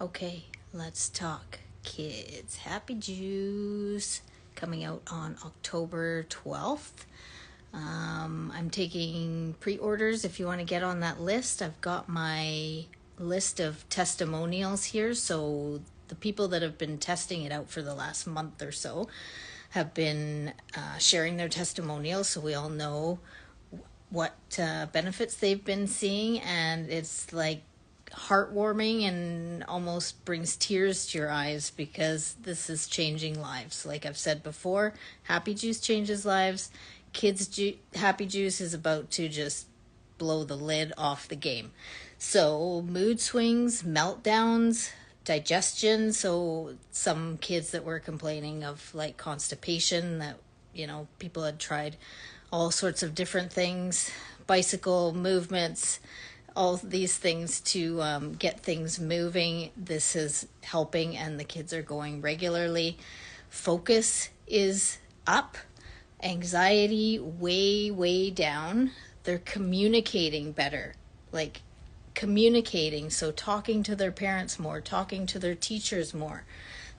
Okay, let's talk kids. Happy Juice coming out on October 12th. I'm taking pre-orders if you want to get on that list. I've got my list of testimonials here. So the people that have been testing it out for the last month or so have been sharing their testimonials, so we all know what benefits they've been seeing, and it's like heartwarming and almost brings tears to your eyes because this is changing lives. Like I've said before, Happy Juice changes lives. Happy Juice is about to just blow the lid off the game. So mood swings, meltdowns, digestion. So some kids that were complaining of like constipation, that people had tried all sorts of different things, bicycle movements, all these things to get things moving. This is helping, and the kids are going regularly. Focus is up, anxiety way down. They're communicating better, like communicating, so talking to their parents more, talking to their teachers more.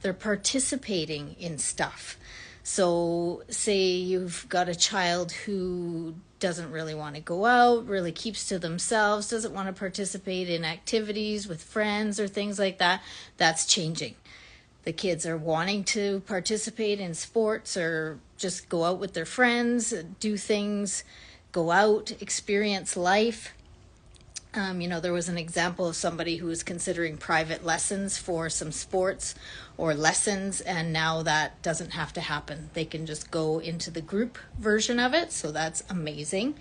They're participating in stuff. So say you've got a child who doesn't really want to go out, really keeps to themselves, doesn't want to participate in activities with friends or things like that. That's changing. The kids are wanting to participate in sports or just go out with their friends, do things, go out, experience life. There was an example of somebody who was considering private lessons for some sports or lessons, and now that doesn't have to happen. They can just go into the group version of it, so that's amazing.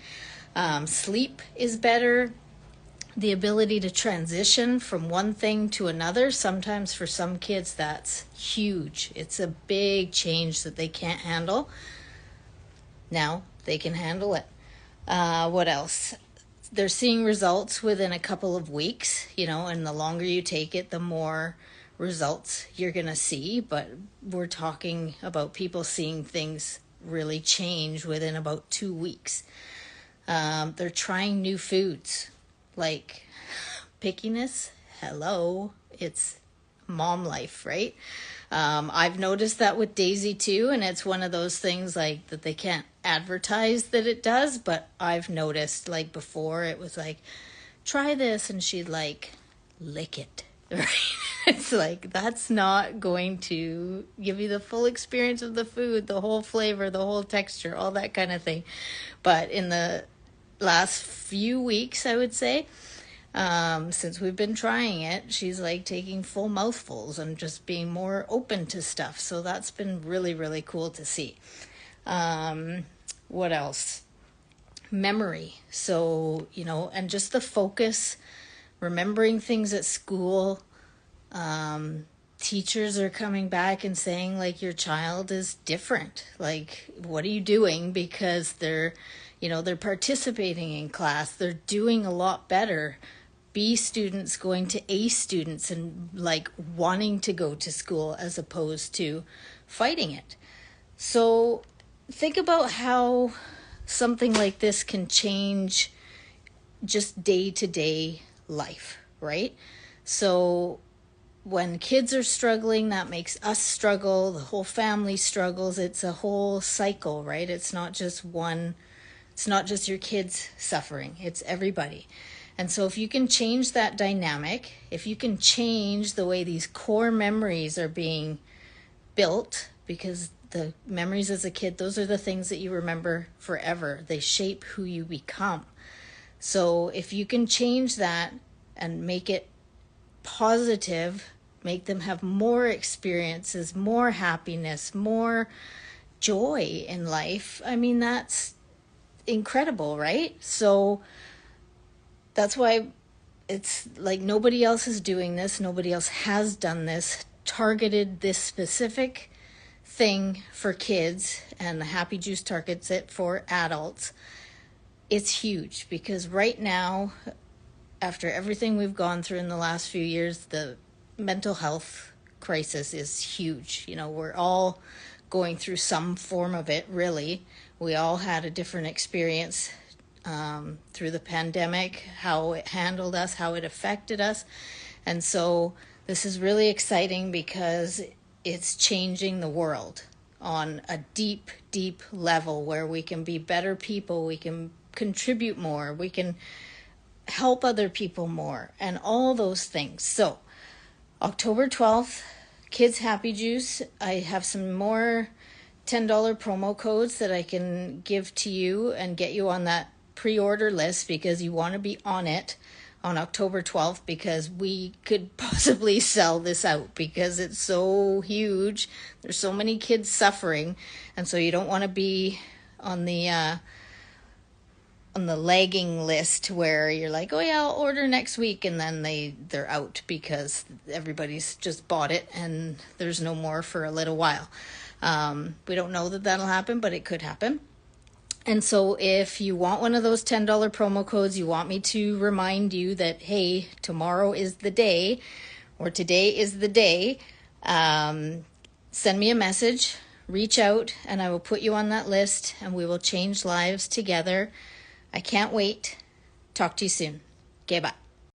Sleep is better. The ability to transition from one thing to another, sometimes for some kids that's huge. It's a big change that they can't handle. Now they can handle it. What else? They're seeing results within a couple of weeks, and the longer you take it, the more results you're going to see. But we're talking about people seeing things really change within about 2 weeks. They're trying new foods, like pickiness. Hello, it's mom life, right? I've noticed that with Daisy too, and it's one of those things like that they can't advertise that it does, but I've noticed like before it was like, try this, and she'd like lick it, right? It's like, that's not going to give you the full experience of the food, the whole flavor, the whole texture, all that kind of thing. But in the last few weeks, I would say, since we've been trying it, she's like taking full mouthfuls and just being more open to stuff. So that's been really cool to see. What else? Memory. So, and just the focus, remembering things at school. Teachers are coming back and saying like, your child is different. Like, what are you doing? Because they're participating in class. They're doing a lot better. B students going to A students and like wanting to go to school as opposed to fighting it. So think about how something like this can change just day-to-day life, right? So when kids are struggling, that makes us struggle. The whole family struggles. It's a whole cycle, right? It's not just your kids suffering. It's everybody. And so if you can change that dynamic, if you can change the way these core memories are being built, because the memories as a kid, those are the things that you remember forever. They shape who you become. So if you can change that and make it positive, make them have more experiences, more happiness, more joy in life, I mean, that's incredible, right? So that's why it's like nobody else is doing this. Nobody else has done this, targeted this specific thing for kids, and the Happy Juice targets it for adults. It's huge because right now, after everything we've gone through in the last few years, the mental health crisis is huge. We're all going through some form of it, really. We all had a different experience through the pandemic, how it handled us, how it affected us. And so This is really exciting because it's changing the world on a deep, deep level where we can be better people, we can contribute more, we can help other people more, and all those things. So, October 12th, Kids Happy Juice. I have some more $10 promo codes that I can give to you and get you on that pre-order list, because you want to be on it on October 12th, because we could possibly sell this out because it's so huge. There's so many kids suffering, and so you don't want to be on the lagging list where you're like, oh yeah, I'll order next week, and then they're out because everybody's just bought it and there's no more for a little while. We don't know that that'll happen, but it could happen. And so if you want one of those $10 promo codes, you want me to remind you that, hey, tomorrow is the day, or today is the day, send me a message, reach out, and I will put you on that list, and we will change lives together. I can't wait. Talk to you soon. Okay, bye.